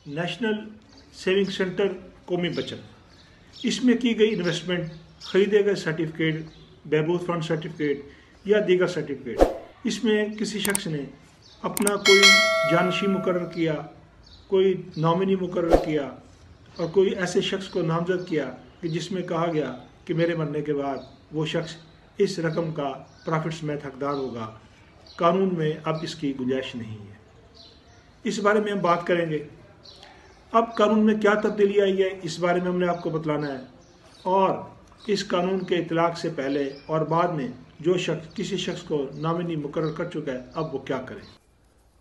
National saving centre कौमी बचत, इसमें की गई इन्वेस्टमेंट, खरीदे गए सर्टिफिकेट, बहबूद फंड सर्टिफिकेट या दीगर सर्टिफिकेट, इसमें किसी शख्स ने अपना कोई जानशी मुकर्रर किया, कोई नॉमिनी मुकर्रर किया और कोई ऐसे शख्स को नामजद किया कि जिसमें कहा गया कि मेरे मरने के बाद वो शख्स इस रकम का प्रॉफिट समेत हकदार होगा। कानून में अब इसकी गुंजाइश नहीं है। इस बारे में हम बात करेंगे। अब कानून में क्या तब्दीली आई है, इस बारे में हमने आपको बतलाना है, और इस कानून के इतलाक से पहले और बाद में जो शख्स किसी शख्स को नामिनी मुकर्रर कर चुका है अब वो क्या करे।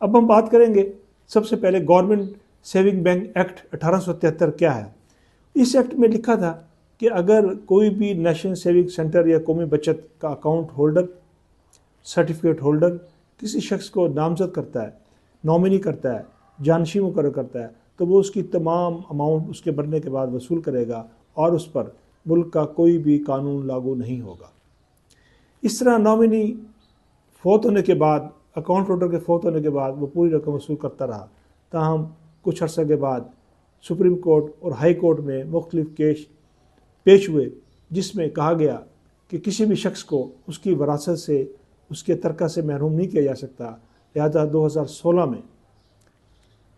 अब हम बात करेंगे सबसे पहले गवर्नमेंट सेविंग बैंक एक्ट 1873 क्या है। इस एक्ट में लिखा था कि अगर कोई भी नेशनल सेविंग सेंटर या कौमी बचत का अकाउंट होल्डर, सर्टिफिकेट होल्डर किसी शख्स को नामजद करता है, नॉमिनी करता है, जानशी मुकर्रर करता है, तो वो उसकी तमाम अमाउंट उसके बनने के बाद वसूल करेगा और उस पर मुल्क का कोई भी कानून लागू नहीं होगा। इस तरह नॉमिनी फौत होने के बाद, अकाउंट होल्डर के फौत होने के बाद वो पूरी रकम वसूल करता रहा। ताहम कुछ अर्से के बाद सुप्रीम कोर्ट और हाई कोर्ट में मुख्तलिफ केस पेश हुए जिसमें कहा गया कि किसी भी शख्स को उसकी वरासत से, उसके तरका से महरूम नहीं किया जा सकता। लिहाजा 2016 में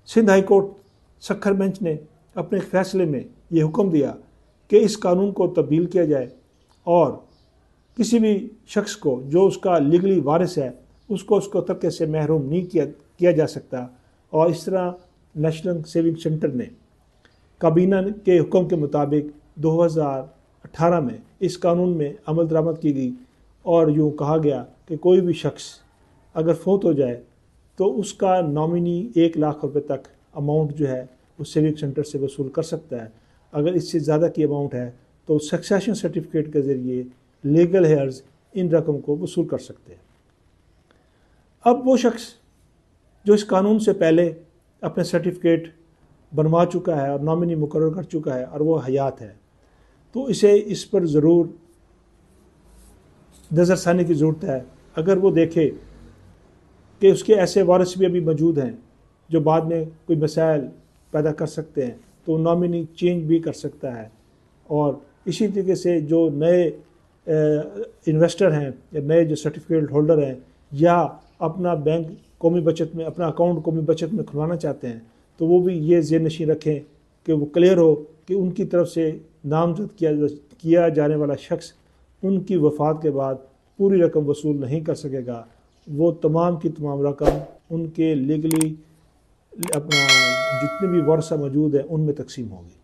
Sindh high court Sukkur bench ने अपने एक फ़ैसले में ये हुक्म दिया कि इस कानून को तब्दील किया जाए और किसी भी शख्स को जो उसका लीगली वारिस है उसको तरके से महरूम नहीं किया जा सकता। और इस तरह नेशनल सेविंग सेंटर ने काबीना के हुक्म के मुताबिक 2018 में इस कानून में अमल दरामद की गई और यूँ कहा गया कि कोई भी शख्स अगर फौत हो जाए तो उसका नॉमिनी 1 लाख रुपए तक अमाउंट जो है उस सेविंग सेंटर से वसूल कर सकता है। अगर इससे ज़्यादा की अमाउंट है तो सक्सेशन सर्टिफिकेट के ज़रिए लीगल हेयर्स इन रकम को वसूल कर सकते हैं। अब वो शख्स जो इस कानून से पहले अपने सर्टिफिकेट बनवा चुका है और नॉमिनी मुकर्रर कर चुका है और वो हयात है, तो इसे इस पर ज़रूर नज़रसानी की ज़रूरत है। अगर वो देखे कि उसके ऐसे वारिस भी अभी मौजूद हैं जो बाद में कोई मसाइल पैदा कर सकते हैं, तो नॉमिनी चेंज भी कर सकता है। और इसी तरीके से जो नए इन्वेस्टर हैं या नए जो सर्टिफिकेट होल्डर हैं या अपना बैंक कौमी बचत में, अपना अकाउंट कौमी बचत में खुलवाना चाहते हैं, तो वो भी ये ज़हन-नशीं रखें कि वो क्लियर हो कि उनकी तरफ से नामजद किया जाने वाला शख्स उनकी वफ़ात के बाद पूरी रकम वसूल नहीं कर सकेगा। वो तमाम की तमाम रकम उनके लीगली अपना जितने भी वारसा मौजूद है उनमें तकसीम होगी।